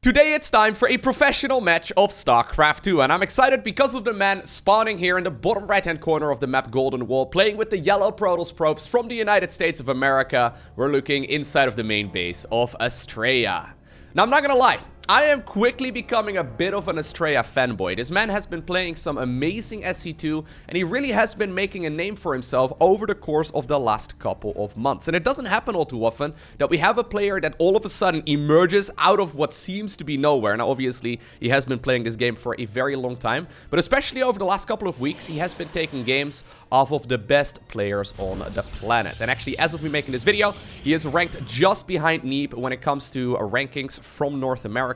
Today it's time for a professional match of StarCraft 2, and I'm excited because of the man spawning here in the bottom right-hand corner of the map Golden Wall, playing with the yellow Protoss probes from the United States of America. We're looking inside of the main base of Astrea. Now, I'm not gonna lie, I am quickly becoming a bit of an Astrea fanboy. This man has been playing some amazing SC2, and he really has been making a name for himself over the course of the last couple of months. And it doesn't happen all too often that we have a player that all of a sudden emerges out of what seems to be nowhere. Now, obviously, he has been playing this game for a very long time, but especially over the last couple of weeks, he has been taking games off of the best players on the planet. And actually, as of me making this video, he is ranked just behind Nuke when it comes to rankings from North America.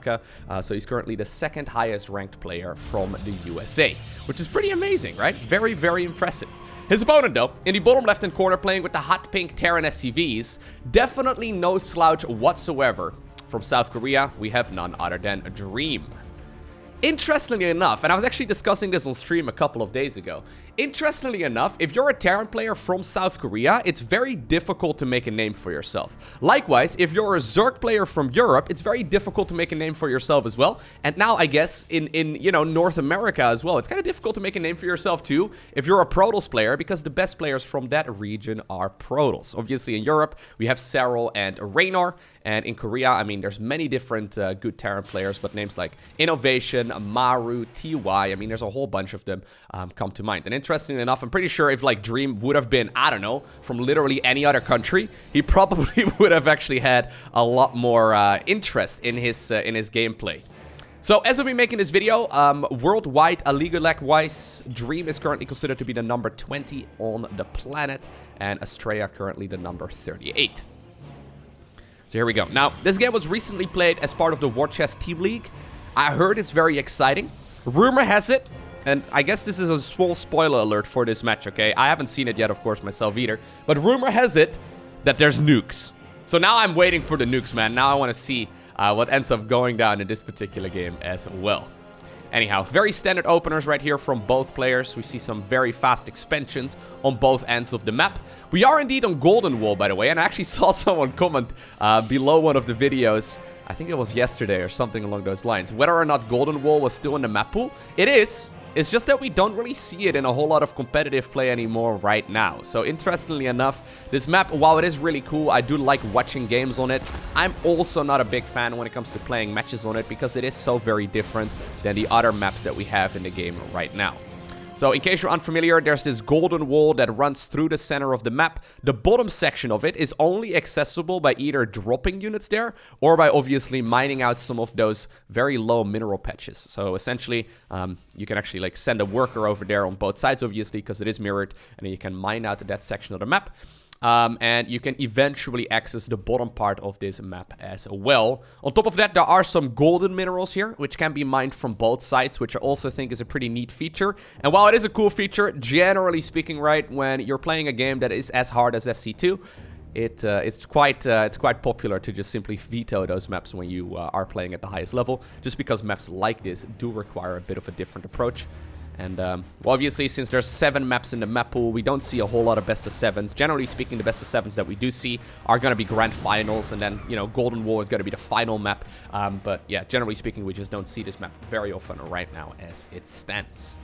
So he's currently the second highest ranked player from the USA, which is pretty amazing, right? Very, very impressive. His opponent, though, in the bottom left-hand corner, playing with the hot pink Terran SCVs, definitely no slouch whatsoever. From South Korea, we have none other than Dream. Interestingly enough, and I was actually discussing this on stream a couple of days ago, interestingly enough, if you're a Terran player from South Korea, it's very difficult to make a name for yourself. Likewise, if you're a Zerg player from Europe, it's very difficult to make a name for yourself as well. And now, I guess, in you know, North America as well, it's kind of difficult to make a name for yourself too, if you're a Protoss player, because the best players from that region are Protoss. Obviously, in Europe, we have Serral and Raynor, and in Korea, I mean, there's many different good Terran players, but names like Innovation, Maru, TY, I mean, there's a whole bunch of them come to mind. And interestingly enough, I'm pretty sure if, like, Dream would have been, I don't know, from literally any other country, he probably would have actually had a lot more interest in his gameplay. So, as of me making this video, worldwide, League-wise, Dream is currently considered to be the number 20 on the planet, and Astrea currently the number 38. So here we go. Now, this game was recently played as part of the War Chest Team League. I heard it's very exciting. Rumor has it, and I guess this is a small spoiler alert for this match, okay? I haven't seen it yet, of course, myself either. But rumor has it that there's nukes. So now I'm waiting for the nukes, man. Now I want to see what ends up going down in this particular game as well. Anyhow, very standard openers right here from both players. We see some very fast expansions on both ends of the map. We are indeed on Golden Wall, by the way, and I actually saw someone comment below one of the videos. I think it was yesterday or something along those lines. Whether or not Golden Wall was still in the map pool, it is. It's just that we don't really see it in a whole lot of competitive play anymore right now. So interestingly enough, this map, while it is really cool, I do like watching games on it. I'm also not a big fan when it comes to playing matches on it because it is so very different than the other maps that we have in the game right now. So in case you're unfamiliar, there's this golden wall that runs through the center of the map. The bottom section of it is only accessible by either dropping units there or by obviously mining out some of those very low mineral patches. So essentially, you can actually like send a worker over there on both sides, obviously, because it is mirrored, and then you can mine out that section of the map. And you can eventually access the bottom part of this map as well. On top of that, there are some golden minerals here, which can be mined from both sides, which I also think is a pretty neat feature. And while it is a cool feature, generally speaking, right, when you're playing a game that is as hard as SC2, it's quite popular to just simply veto those maps when you are playing at the highest level, just because maps like this do require a bit of a different approach. And, well, obviously, since there's 7 maps in the map pool, we don't see a whole lot of best of 7s. Generally speaking, the best of 7s that we do see are going to be grand finals, and then, you know, Golden Wall is going to be the final map. But, yeah, generally speaking, we just don't see this map very often right now as it stands.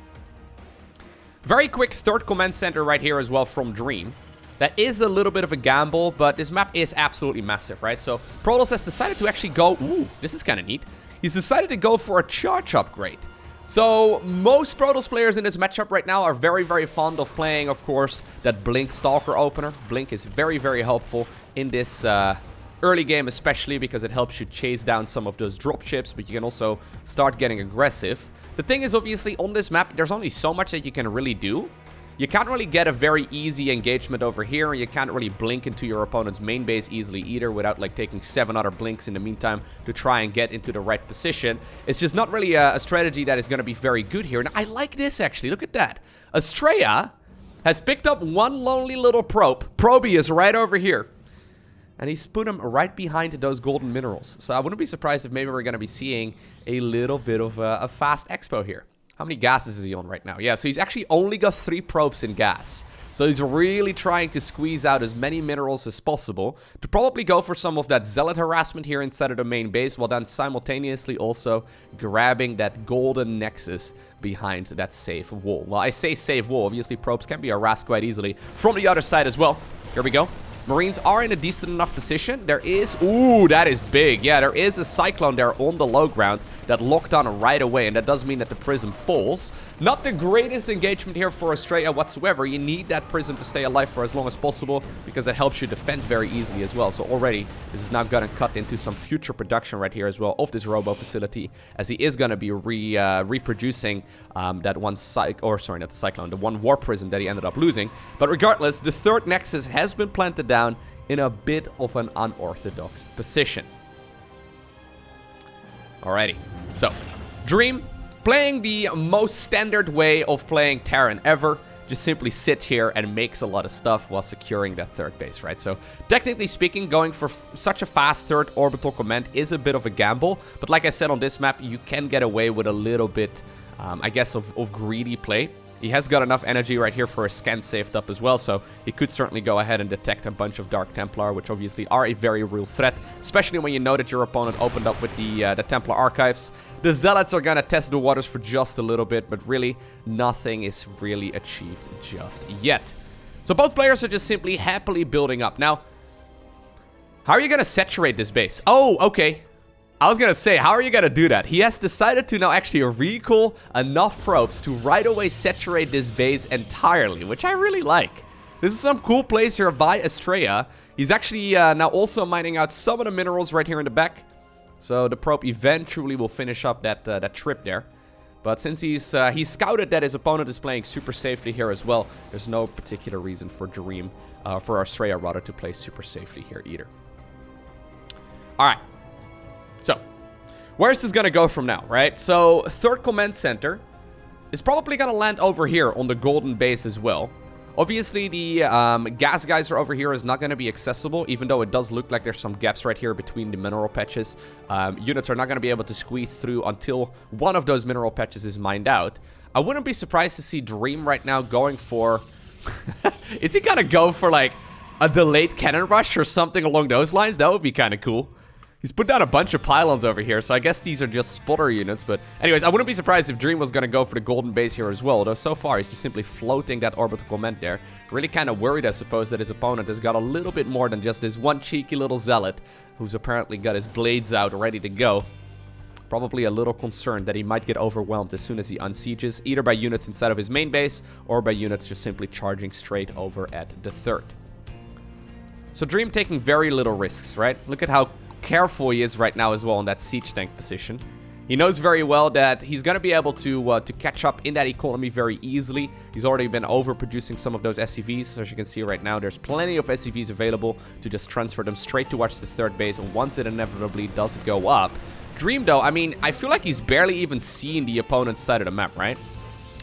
Very quick third command center right here as well from Dream. That is a little bit of a gamble, but this map is absolutely massive, right? So, Protoss has decided to actually go... Ooh, this is kind of neat. He's decided to go for a charge upgrade. So, most Protoss players in this matchup right now are very, very fond of playing, of course, that Blink Stalker opener. Blink is very, very helpful in this early game, especially because it helps you chase down some of those dropships, but you can also start getting aggressive. The thing is, obviously, on this map, there's only so much that you can really do. You can't really get a very easy engagement over here, and you can't really blink into your opponent's main base easily either without like taking 7 other blinks in the meantime to try and get into the right position. It's just not really a strategy that is going to be very good here. And I like this, actually. Look at that. Astrea has picked up one lonely little probe. Proby is right over here. And he's put him right behind those golden minerals. So I wouldn't be surprised if maybe we're going to be seeing a little bit of a fast expo here. How many gases is he on right now? Yeah, so he's actually only got 3 probes in gas. So he's really trying to squeeze out as many minerals as possible to probably go for some of that zealot harassment here inside of the main base, while then simultaneously also grabbing that golden nexus behind that safe wall. Well, I say safe wall, obviously probes can be harassed quite easily from the other side as well. Here we go. Marines are in a decent enough position. There is... Ooh, that is big. Yeah, there is a Cyclone there on the low ground that locked on right away, and that does mean that the Prism falls. Not the greatest engagement here for Astrea whatsoever. You need that Prism to stay alive for as long as possible, because that helps you defend very easily as well. So already, this is now going to cut into some future production right here as well of this Robo facility, as he is going to be reproducing that one the one War Prism that he ended up losing. But regardless, the third Nexus has been planted down in a bit of an unorthodox position. Alrighty, so Dream playing the most standard way of playing Terran ever. Just simply sit here and makes a lot of stuff while securing that third base, right? So technically speaking, going for such a fast third orbital command is a bit of a gamble. But like I said, on this map, you can get away with a little bit, I guess, of greedy play. He has got enough energy right here for a scan saved up as well, so he could certainly go ahead and detect a bunch of Dark Templar, which obviously are a very real threat, especially when you know that your opponent opened up with the Templar Archives. The Zealots are gonna test the waters for just a little bit, but really, nothing is really achieved just yet. So both players are just simply happily building up. Now, how are you gonna saturate this base? Oh, okay. I was gonna say, how are you gonna do that? He has decided to now actually recall enough probes to right away saturate this base entirely, which I really like. This is some cool plays here by Astrea. He's actually now also mining out some of the minerals right here in the back. So the probe eventually will finish up that trip there. But since he's scouted that his opponent is playing super safely here as well, there's no particular reason for Dream, for Astrea rather, to play super safely here either. Alright. So, where's this gonna go from now, right? So, third command center is probably gonna land over here on the golden base as well. Obviously, the gas geyser over here is not gonna be accessible, even though it does look like there's some gaps right here between the mineral patches. Units are not gonna be able to squeeze through until one of those mineral patches is mined out. I wouldn't be surprised to see Dream right now going for... Is he gonna go for, like, a delayed cannon rush or something along those lines? That would be kind of cool. He's put down a bunch of pylons over here, so I guess these are just spotter units. But anyways, I wouldn't be surprised if Dream was going to go for the golden base here as well. Though so far, he's just simply floating that orbital command there. Really kind of worried, I suppose, that his opponent has got a little bit more than just this one cheeky little zealot, who's apparently got his blades out ready to go. Probably a little concerned that he might get overwhelmed as soon as he unsieges, either by units inside of his main base, or by units just simply charging straight over at the third. So Dream taking very little risks, right? Look at how careful he is right now as well in that siege tank position. He knows very well that he's going to be able to catch up in that economy very easily. He's already been overproducing some of those SCVs. So as you can see right now, there's plenty of SCVs available to just transfer them straight towards the third base once it inevitably does go up. Dream, though, I mean, I feel like he's barely even seen the opponent's side of the map, right?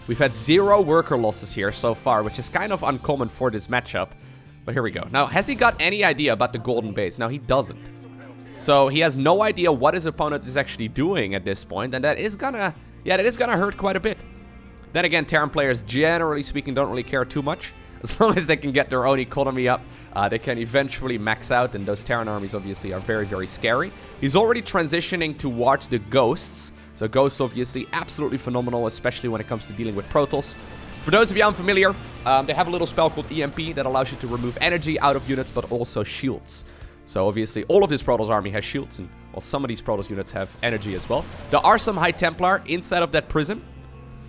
We've had 0 worker losses here so far, which is kind of uncommon for this matchup. But here we go. Now, has he got any idea about the golden base? Now, he doesn't. So he has no idea what his opponent is actually doing at this point, and that is gonna hurt quite a bit. Then again, Terran players, generally speaking, don't really care too much. As long as they can get their own economy up, they can eventually max out, and those Terran armies obviously are very, very scary. He's already transitioning towards the Ghosts. So Ghosts obviously absolutely phenomenal, especially when it comes to dealing with Protoss. For those of you unfamiliar, they have a little spell called EMP that allows you to remove energy out of units, but also shields. So obviously, all of this Protoss army has shields, and well, some of these Protoss units have energy as well. There are some High Templar inside of that prison,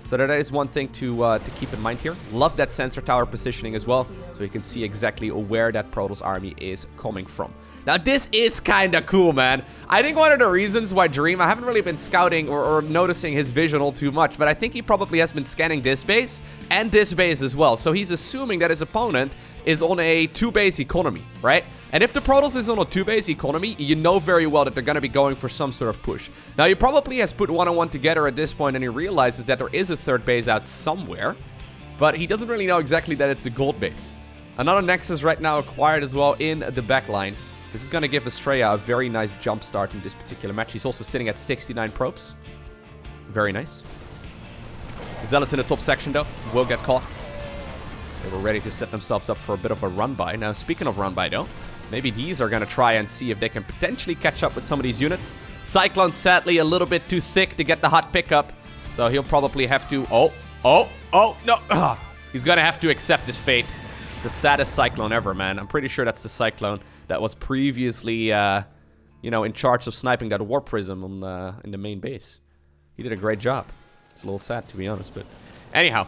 so that is one thing to keep in mind here. Love that sensor tower positioning as well, so you can see exactly where that Protoss army is coming from. Now, this is kind of cool, man. I think one of the reasons why Dream, I haven't really been scouting or noticing his vision all too much, but I think he probably has been scanning this base and this base as well. So he's assuming that his opponent is on a 2-base economy, right? And if the Protoss is on a 2-base economy, you know very well that they're going to be going for some sort of push. Now, he probably has put 1 and 1 together at this point, and he realizes that there is a third base out somewhere, but he doesn't really know exactly that it's the gold base. Another Nexus right now acquired as well in the backline. This is going to give Astrea a very nice jump start in this particular match. He's also sitting at 69 probes. Very nice. Zealots in the top section, though, will get caught. They were ready to set themselves up for a bit of a run-by. Now, speaking of run-by, though, maybe these are going to try and see if they can potentially catch up with some of these units. Cyclone, sadly, a little bit too thick to get the hot pickup. So he'll probably have to... Oh, no. Ugh. He's going to have to accept his fate. It's the saddest Cyclone ever, man. I'm pretty sure that's the Cyclone that was previously, you know, in charge of sniping that Warp Prism on, in the main base. He did a great job. It's a little sad, to be honest, but... Anyhow.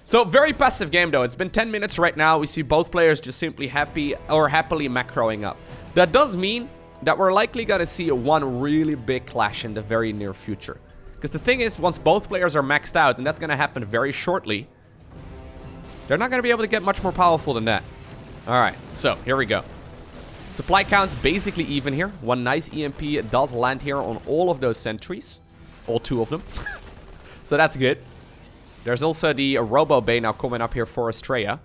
So, very passive game, though. It's been 10 minutes right now. We see both players just simply happily macroing up. That does mean that we're likely going to see one really big clash in the very near future. Because the thing is, once both players are maxed out, and that's going to happen very shortly, they're not going to be able to get much more powerful than that. Alright, so, here we go. Supply count's basically even here. One nice EMP does land here on all of those sentries. All 2 of them. So, that's good. There's also the Robo Bay now coming up here for Astrea.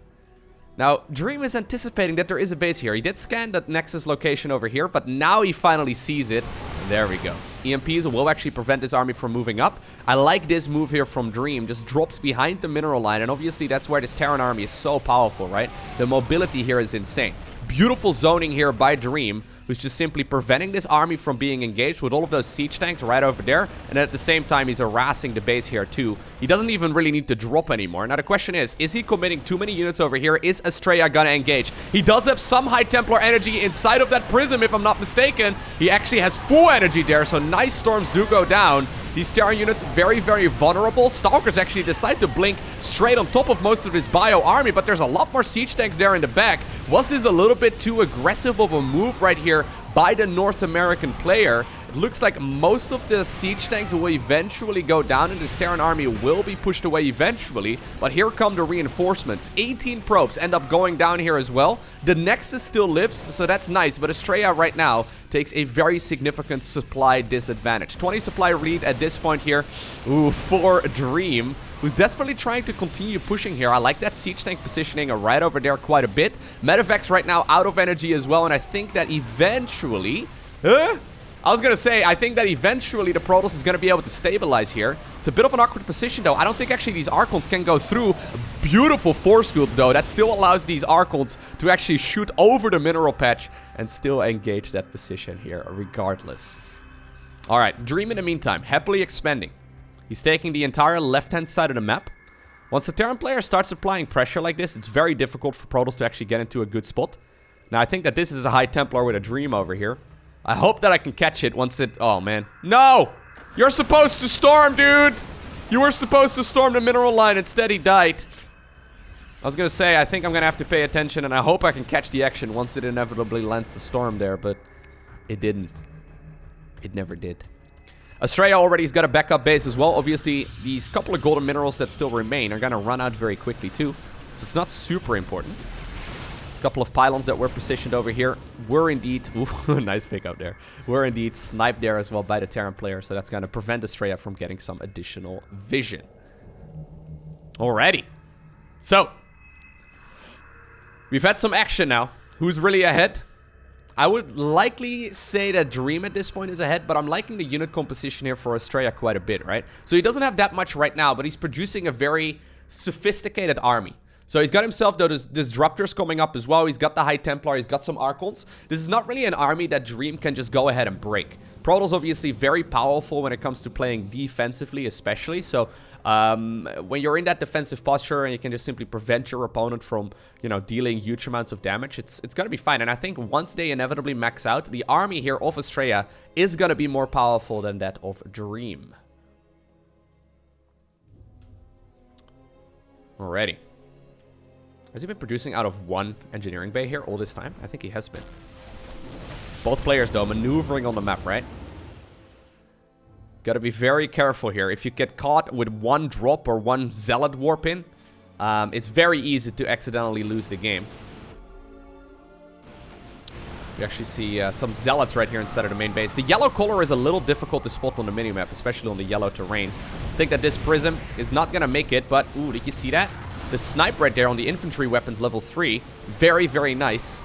Now, Dream is anticipating that there is a base here. He did scan that Nexus location over here, but now he finally sees it. There we go. EMPs will actually prevent this army from moving up. I like this move here from Dream. Just drops behind the mineral line, and obviously that's where this Terran army is so powerful, right? The mobility here is insane. Beautiful zoning here by Dream, who's just simply preventing this army from being engaged with all of those siege tanks right over there. And at the same time, he's harassing the base here too. He doesn't even really need to drop anymore. Now the question is he committing too many units over here? Is Astrea gonna engage? He does have some High Templar energy inside of that prism, if I'm not mistaken. He actually has full energy there, so nice storms do go down. These Terran units very, very vulnerable. Stalkers actually decide to blink straight on top of most of his bio army, but there's a lot more siege tanks there in the back. Was this a little bit too aggressive of a move right here by the North American player? It looks like most of the siege tanks will eventually go down, and this Terran army will be pushed away eventually. But here come the reinforcements. 18 probes end up going down here as well. The Nexus still lives, so that's nice. But Astrea right now takes a very significant supply disadvantage. 20 supply lead at this point here. Ooh, for Dream, who's desperately trying to continue pushing here. I like that siege tank positioning right over there quite a bit. Medivacs right now out of energy as well, and I think that eventually... I was going to say, I think that eventually the Protoss is going to be able to stabilize here. It's a bit of an awkward position, though. I don't think actually these Archons can go through. Beautiful force fields, though. That still allows these Archons to actually shoot over the mineral patch and still engage that position here, regardless. All right, Dream in the meantime, happily expanding. He's taking the entire left-hand side of the map. Once the Terran player starts applying pressure like this, it's very difficult for Protoss to actually get into a good spot. Now, I think that this is a High Templar with a Dream over here. I hope that I can catch it once it... Oh, man. No! You're supposed to storm, dude! You were supposed to storm the mineral line. Instead, he died. I was going to say, I think I'm going to have to pay attention, and I hope I can catch the action once it inevitably lands the storm there, but it didn't. It never did. Astrea already has got a backup base as well. Obviously, these couple of golden minerals that still remain are going to run out very quickly, too. So it's not super important. Couple of pylons that were positioned over here were indeed... Ooh, nice pickup there. Were indeed sniped there as well by the Terran player. So that's going to prevent Astrea from getting some additional vision. Alrighty. So, we've had some action now. Who's really ahead? I would likely say that Dream at this point is ahead, but I'm liking the unit composition here for Astrea quite a bit, right? So he doesn't have that much right now, but he's producing a very sophisticated army. So he's got himself, though, Disruptors coming up as well. He's got the High Templar. He's got some Archons. This is not really an army that Dream can just go ahead and break. Protoss obviously very powerful when it comes to playing defensively, especially. So when you're in that defensive posture and you can just simply prevent your opponent from, you know, dealing huge amounts of damage, it's going to be fine. And I think once they inevitably max out, the army here of Astrea is going to be more powerful than that of Dream. Alrighty. Has he been producing out of one engineering bay here all this time? I think he has been. Both players, though, maneuvering on the map, right? Gotta be very careful here. If you get caught with one drop or one Zealot warp in, it's very easy to accidentally lose the game. We actually see some Zealots right here instead of the main base. The yellow color is a little difficult to spot on the minimap, especially on the yellow terrain. I think that this Prism is not gonna make it, but... Ooh, did you see that? The snipe right there on the infantry weapons level 3. Very, very nice.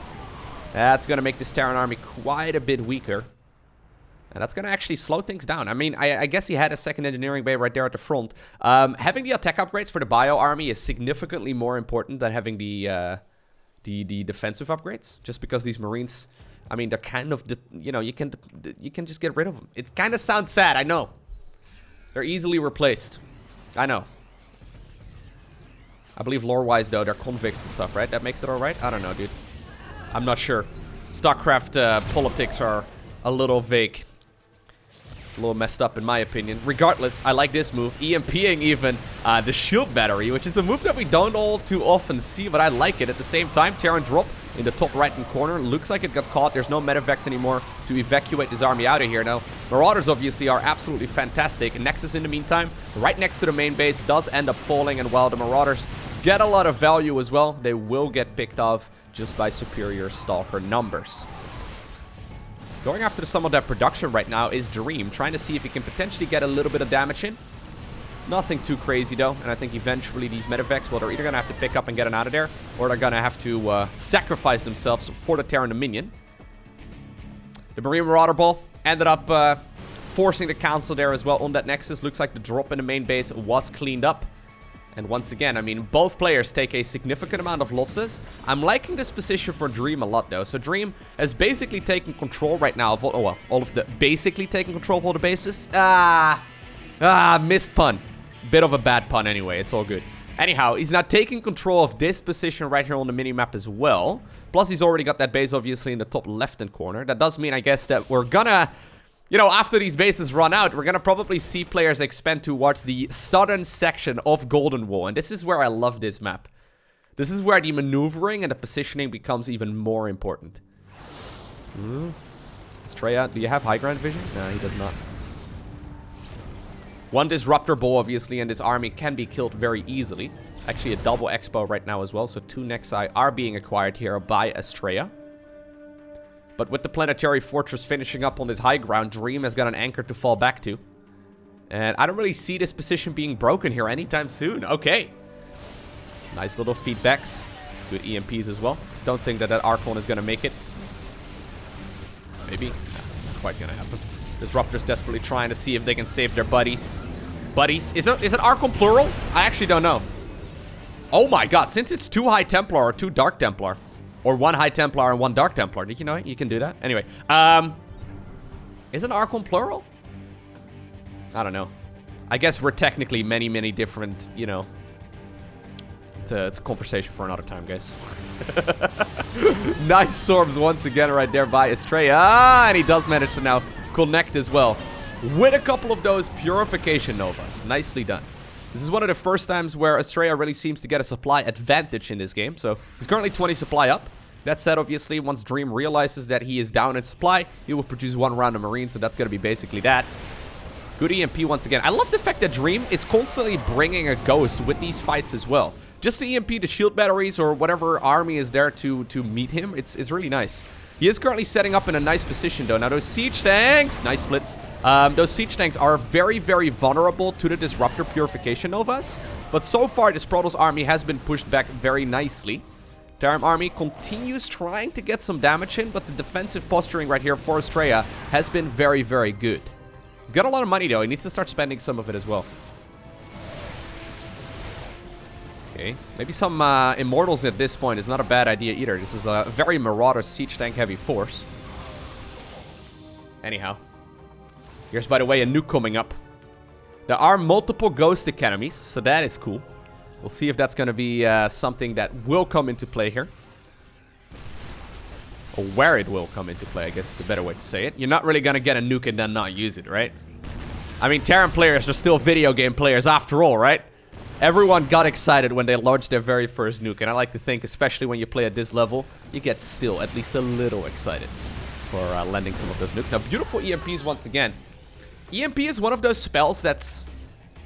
That's going to make this Terran army quite a bit weaker. And that's going to actually slow things down. I mean, I guess he had a second engineering bay right there at the front. Having the attack upgrades for the bio army is significantly more important than having the defensive upgrades. Just because these Marines, I mean, they're kind of, you know, you can just get rid of them. It kind of sounds sad, I know. They're easily replaced. I know. I believe lore-wise, though, they're convicts and stuff, right? That makes it all right? I don't know, dude. I'm not sure. StarCraft politics are a little vague. It's a little messed up in my opinion. Regardless, I like this move. EMPing even the shield battery, which is a move that we don't all too often see, but I like it. At the same time, Terran drop in the top right-hand corner. Looks like it got caught. There's no medevacs anymore to evacuate this army out of here. Now, Marauders obviously are absolutely fantastic. Nexus in the meantime, right next to the main base, does end up falling. And while the Marauders get a lot of value as well, they will get picked off just by superior Stalker numbers. Going after some of that production right now is Dream, trying to see if he can potentially get a little bit of damage in. Nothing too crazy though, and I think eventually these medevacs, well, they're either going to have to pick up and get it out of there, or they're going to have to sacrifice themselves for the Terran Dominion. The Marine Marauder Ball ended up forcing the Council there as well on that Nexus. Looks like the drop in the main base was cleaned up. And once again, I mean, both players take a significant amount of losses. I'm liking this position for Dream a lot, though. So Dream has basically taken control right now of all of the... Basically taking control of all the bases. Missed pun. Bit of a bad pun anyway. It's all good. Anyhow, he's now taking control of this position right here on the minimap as well. Plus, he's already got that base, obviously, in the top left-hand corner. That does mean, I guess, that we're gonna... You know, after these bases run out, we're going to probably see players expand towards the southern section of Golden Wall. And this is where I love this map. This is where the maneuvering and the positioning becomes even more important. Astrea, do you have high ground vision? No, he does not. One Disruptor Ball, obviously, and this army can be killed very easily. Actually, a double Expo right now as well. So 2 Nexi are being acquired here by Astrea. But with the Planetary Fortress finishing up on this high ground, Dream has got an anchor to fall back to. And I don't really see this position being broken here anytime soon. Okay. Nice little feedbacks. Good EMPs as well. Don't think that that Archon is going to make it. Maybe. Not quite going to happen. Disruptors desperately trying to see if they can save their buddies. Buddies? Is it Archon plural? I actually don't know. Oh my god. Since it's 2 High Templar or 2 Dark Templar. Or 1 High Templar and 1 Dark Templar. Did you know it? You can do that. Anyway. Isn't Archon plural? I don't know. I guess we're technically many different, you know. It's a conversation for another time, guys. Nice storms once again right there by Astrea. And he does manage to now connect as well. With a couple of those Purification Novas. Nicely done. This is one of the first times where Astrea really seems to get a supply advantage in this game. So he's currently 20 supply up. That said, obviously, once Dream realizes that he is down in supply, he will produce 1 round of Marines. So that's going to be basically that. Good EMP once again. I love the fact that Dream is constantly bringing a ghost with these fights as well. Just to EMP the shield batteries or whatever army is there to meet him. It's really nice. He is currently setting up in a nice position, though. Now, those siege tanks... Nice splits. Those siege tanks are very vulnerable to the Disruptor Purification Novas. But so far, this Protoss army has been pushed back very nicely. Terran army continues trying to get some damage in, but the defensive posturing right here for Astrea has been very good. He's got a lot of money, though. He needs to start spending some of it as well. Okay. Maybe some Immortals at this point is not a bad idea either. This is a very Marauder siege tank heavy force. Anyhow. Here's, by the way, a nuke coming up. There are multiple Ghost Academies, so that is cool. We'll see if that's going to be something that will come into play here. Or where it will come into play, I guess is the better way to say it. You're not really going to get a nuke and then not use it, right? I mean, Terran players are still video game players after all, right? Everyone got excited when they launched their very first nuke. And I like to think, especially when you play at this level, you get still at least a little excited for landing some of those nukes. Now, beautiful EMPs once again. EMP is one of those spells that's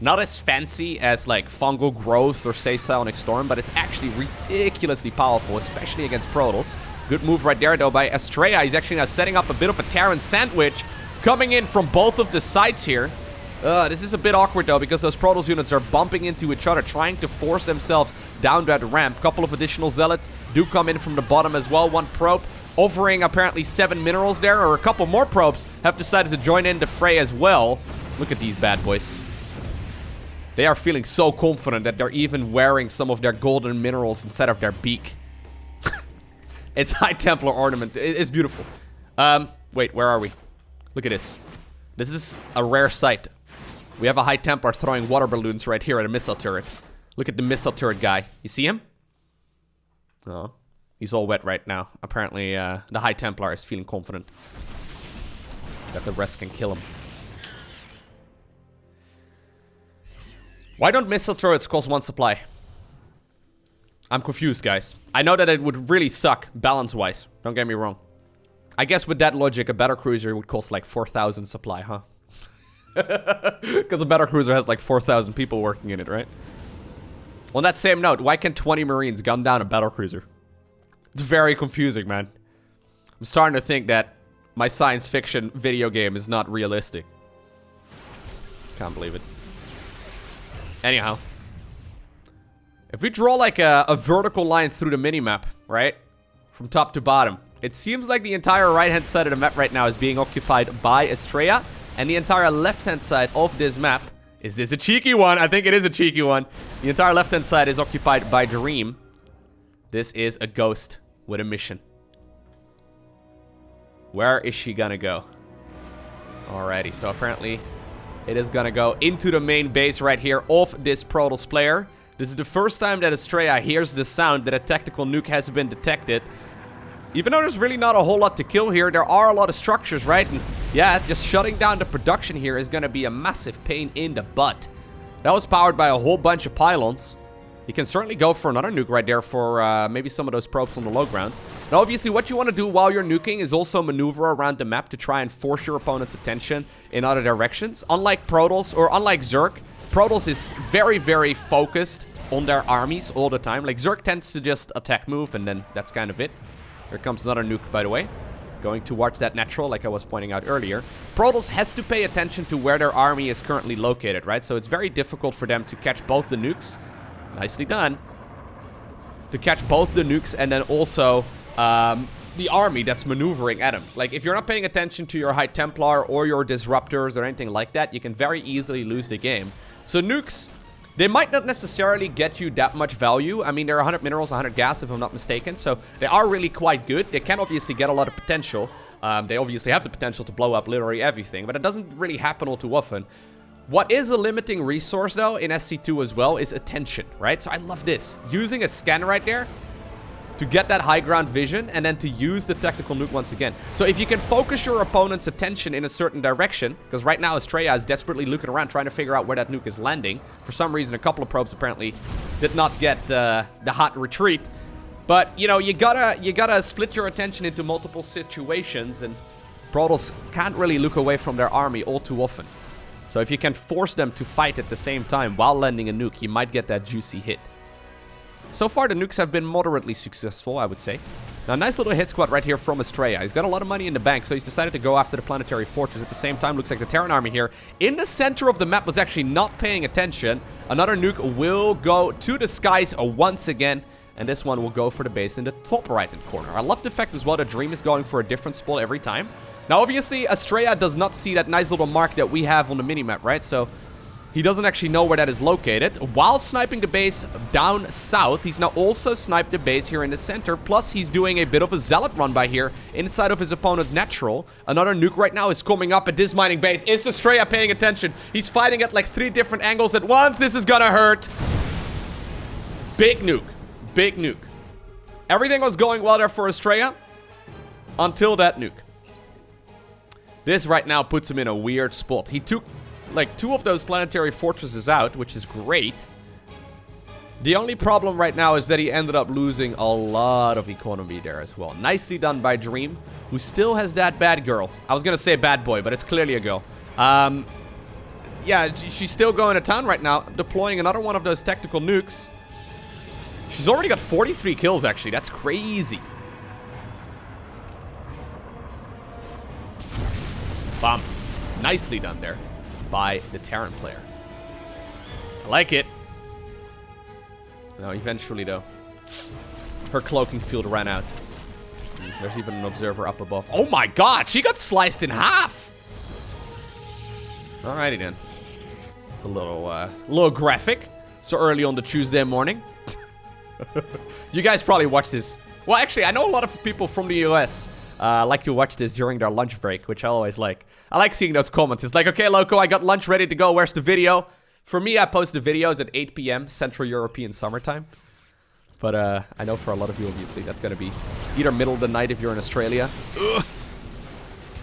not as fancy as like Fungal Growth or say Psionic Storm, but it's actually ridiculously powerful, especially against Protoss. Good move right there, though, by Astrea. He's actually now setting up a bit of a Terran sandwich coming in from both of the sides here. This is a bit awkward, though, because those Protoss units are bumping into each other, trying to force themselves down that ramp. Couple of additional Zealots do come in from the bottom as well. 1 probe offering apparently 7 minerals there, or a couple more probes have decided to join in the fray as well. Look at these bad boys. They are feeling so confident that they're even wearing some of their golden minerals instead of their beak. It's High Templar ornament. It's beautiful. Wait, where are we? Look at this. This is a rare sight. We have a High Templar throwing water balloons right here at a missile turret. Look at the missile turret guy. You see him? Oh, he's all wet right now. Apparently, the High Templar is feeling confident that the rest can kill him. Why don't missile turrets cost 1 supply? I'm confused, guys. I know that it would really suck, balance-wise. Don't get me wrong. I guess with that logic, a battlecruiser would cost like 4,000 supply, huh? Because a battlecruiser has like 4,000 people working in it, right? On that same note, why can't 20 Marines gun down a battlecruiser? It's very confusing, man. I'm starting to think that my science fiction video game is not realistic. Can't believe it. Anyhow. If we draw like a vertical line through the minimap, right? From top to bottom. It seems like the entire right-hand side of the map right now is being occupied by Astrea. And the entire left-hand side of this map... Is this a cheeky one? I think it is a cheeky one. The entire left-hand side is occupied by Dream. This is a ghost with a mission. Where is she gonna go? Alrighty, so apparently it is gonna go into the main base right here of this Protoss player. This is the first time that Astrea hears the sound that a tactical nuke has been detected. Even though there's really not a whole lot to kill here, there are a lot of structures, right? And yeah, just shutting down the production here is gonna be a massive pain in the butt. That was powered by a whole bunch of pylons. You can certainly go for another nuke right there for maybe some of those probes on the low ground. Now, obviously, what you want to do while you're nuking is also maneuver around the map to try and force your opponent's attention in other directions. Unlike Protoss, or unlike Zerg, Protoss is very, very focused on their armies all the time. Like, Zerg tends to just attack move, and then that's kind of it. Here comes another nuke, by the way. Going towards that natural, like I was pointing out earlier. Protoss has to pay attention to where their army is currently located, right? So it's very difficult for them to catch both the nukes. Nicely done. To catch both the nukes and then also the army that's maneuvering at them. Like, if you're not paying attention to your High Templar or your Disruptors or anything like that, you can very easily lose the game. So nukes, they might not necessarily get you that much value. I mean, they're 100 minerals, 100 gas, if I'm not mistaken. So they are really quite good. They can obviously get a lot of potential. They obviously have the potential to blow up literally everything, but it doesn't really happen all too often. What is a limiting resource, though, in SC2 as well, is attention, right? So I love this. Using a scan right there to get that high ground vision and then to use the tactical nuke once again. So if you can focus your opponent's attention in a certain direction, because right now Astrea is desperately looking around trying to figure out where that nuke is landing. For some reason, a couple of probes apparently did not get the hot retreat. But, you know, you gotta split your attention into multiple situations, and Protoss can't really look away from their army all too often. So if you can force them to fight at the same time while landing a nuke, you might get that juicy hit. So far, the nukes have been moderately successful, I would say. Now, nice little hit squad right here from Astrea. He's got a lot of money in the bank, so he's decided to go after the planetary fortress. At the same time, looks like the Terran army here in the center of the map was actually not paying attention. Another nuke will go to the skies once again. And this one will go for the base in the top right-hand corner. I love the fact as well that Dream is going for a different spot every time. Now, obviously, Astrea does not see that nice little mark that we have on the minimap, right? So he doesn't actually know where that is located. While sniping the base down south, he's now also sniped the base here in the center. Plus, he's doing a bit of a zealot run by here inside of his opponent's natural. Another nuke right now is coming up at this mining base. Is Astrea paying attention? He's fighting at like 3 different angles at once. This is gonna hurt. Big nuke. Big nuke. Everything was going well there for Astrea until that nuke. This right now puts him in a weird spot. He took like 2 of those planetary fortresses out, which is great. The only problem right now is that he ended up losing a lot of economy there as well. Nicely done by Dream, who still has that bad girl. I was gonna say bad boy, but it's clearly a girl. Yeah, she's still going to town right now, deploying another one of those tactical nukes. She's already got 43 kills, actually. That's crazy. Bam. Nicely done there by the Terran player. I like it. No, eventually, though, her cloaking field ran out. There's even an observer up above. Oh my god, she got sliced in half! Alrighty then. It's a little graphic. So early on the Tuesday morning. You guys probably watch this. Well, actually, I know a lot of people from the US like to watch this during their lunch break, which I always like. I like seeing those comments. It's like, okay, Lowko, I got lunch ready to go. Where's the video? For me, I post the videos at 8 p.m. Central European summertime. But I know for a lot of you, obviously, that's going to be either middle of the night if you're in Australia. Ugh.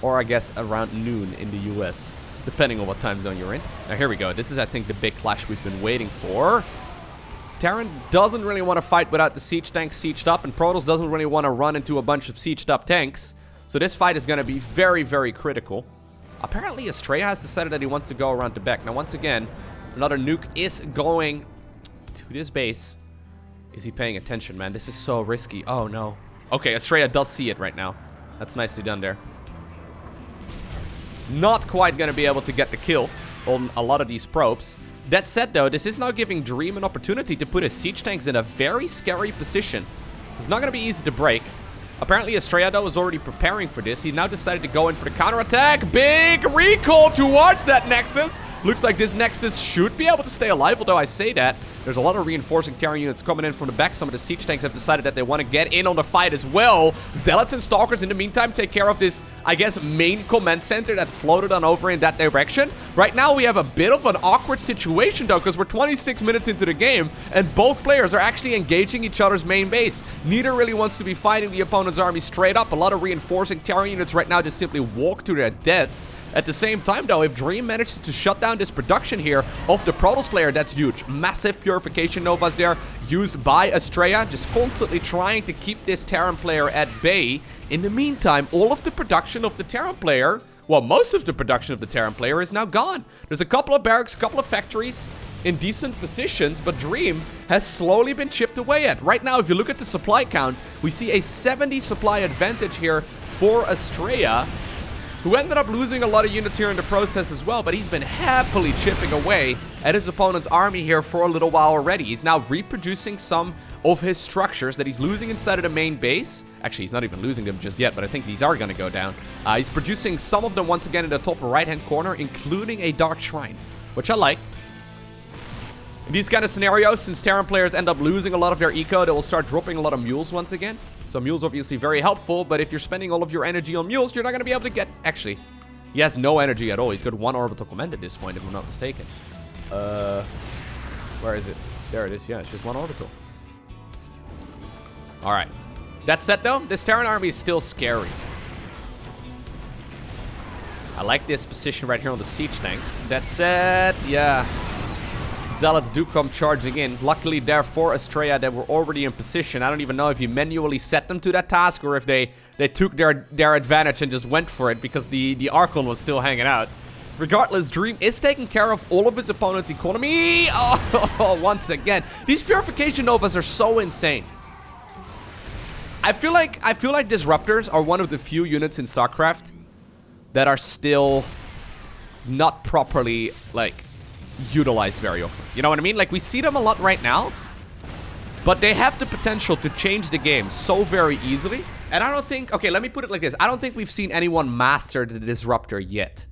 Or, I guess, around noon in the US. Depending on what time zone you're in. Now, here we go. This is, I think, the big clash we've been waiting for. Terran doesn't really want to fight without the siege tanks sieged up, and Protoss doesn't really want to run into a bunch of sieged up tanks. So this fight is going to be very, very critical. Apparently, Astrea has decided that he wants to go around the back. Now, once again, another nuke is going to this base. Is he paying attention, man? This is so risky. Oh, no. Okay, Astrea does see it right now. That's nicely done there. Not quite going to be able to get the kill on a lot of these probes. That said, though, this is now giving Dream an opportunity to put his siege tanks in a very scary position. It's not going to be easy to break. Apparently, Astrea, though, is already preparing for this. He now decided to go in for the counterattack. Big recall towards that Nexus. Looks like this Nexus should be able to stay alive, although I say that. There's a lot of reinforcing Terran units coming in from the back. Some of the siege tanks have decided that they want to get in on the fight as well. Zealots and Stalkers, in the meantime, take care of this, I guess, main command center that floated on over in that direction. Right now, we have a bit of an awkward situation, though, because we're 26 minutes into the game, and both players are actually engaging each other's main base. Neither really wants to be fighting the opponent's army straight up. A lot of reinforcing Terran units right now just simply walk to their deaths. At the same time, though, if Dream manages to shut down this production here of the Protoss player, that's huge. Massive purification novas there, used by Astrea, just constantly trying to keep this Terran player at bay. In the meantime, all of the production of the Terran player, well, most of the production of the Terran player is now gone. There's a couple of barracks, a couple of factories in decent positions, but Dream has slowly been chipped away at. Right now, if you look at the supply count, we see a 70 supply advantage here for Astrea, who ended up losing a lot of units here in the process as well, but he's been happily chipping away at his opponent's army here for a little while already. He's now reproducing some of his structures that he's losing inside of the main base. Actually, he's not even losing them just yet, but I think these are going to go down. He's producing some of them once again in the top right-hand corner, including a Dark Shrine, which I like. In these kind of scenarios, since Terran players end up losing a lot of their eco, they will start dropping a lot of mules once again. So mules obviously very helpful, but if you're spending all of your energy on mules, you're not going to be able to get... Actually, he has no energy at all. He's got one orbital command at this point, if I'm not mistaken. Where is it? There it is. Yeah, it's just one orbital. Alright. That said, though, this Terran army is still scary. I like this position right here on the siege tanks. That said, yeah... Zealots do come charging in. Luckily there for Astrea that were already in position. I don't even know if he manually set them to that task or if they took their advantage and just went for it because the Archon was still hanging out. Regardless, Dream is taking care of all of his opponent's economy. Oh, once again. These purification novas are so insane. I feel like Disruptors are one of the few units in StarCraft that are still not properly, like, utilized very often. You know what I mean? Like, we see them a lot right now, but they have the potential to change the game so very easily. And I don't think... Okay, let me put it like this. I don't think we've seen anyone master the Disruptor yet.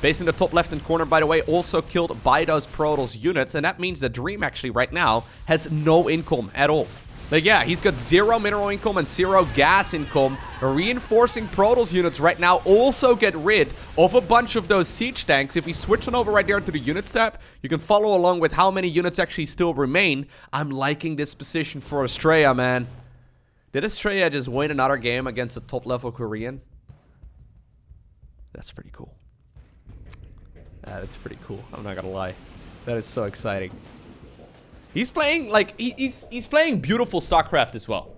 Base in the top left-hand corner, by the way, also killed by those Protoss units, and that means that Dream actually right now has no income at all. Like, yeah, he's got 0 mineral income and 0 gas income. Reinforcing Protoss units right now also get rid of a bunch of those siege tanks. If we switch on over right there to the units tab, you can follow along with how many units actually still remain. I'm liking this position for Astrea, man. Did Astrea just win another game against a top-level Korean? That's pretty cool. That's pretty cool. I'm not gonna lie. That is so exciting. He's playing, like, he's playing beautiful StarCraft as well.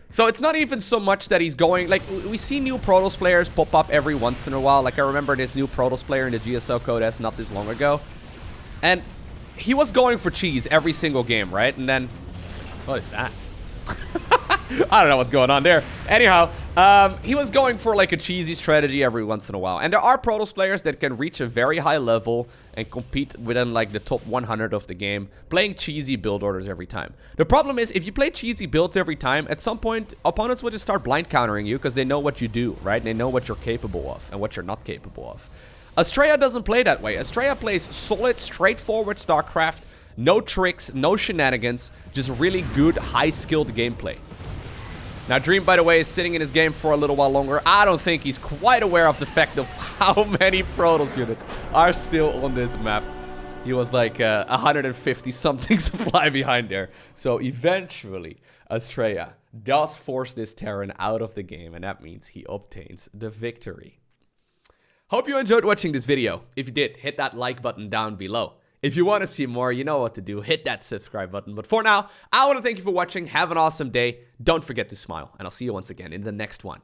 So it's not even so much that he's going, like, we see new Protoss players pop up every once in a while. Like, I remember this new Protoss player in the GSL code S not this long ago. And he was going for cheese every single game, right? And then, what is that? I don't know what's going on there. Anyhow, he was going for like a cheesy strategy every once in a while. And there are Protoss players that can reach a very high level and compete within like the top 100 of the game, playing cheesy build orders every time. The problem is, if you play cheesy builds every time, at some point, opponents will just start blind countering you because they know what you do, right? They know what you're capable of and what you're not capable of. Astrea doesn't play that way. Astrea plays solid, straightforward StarCraft, no tricks, no shenanigans, just really good, high-skilled gameplay. Now, Dream, by the way, is sitting in his game for a little while longer. I don't think he's quite aware of the fact of how many Protoss units are still on this map. He was like 150-something supply behind there. So eventually, Astrea does force this Terran out of the game, and that means he obtains the victory. Hope you enjoyed watching this video. If you did, hit that like button down below. If you want to see more, you know what to do. Hit that subscribe button. But for now, I want to thank you for watching. Have an awesome day. Don't forget to smile. And I'll see you once again in the next one.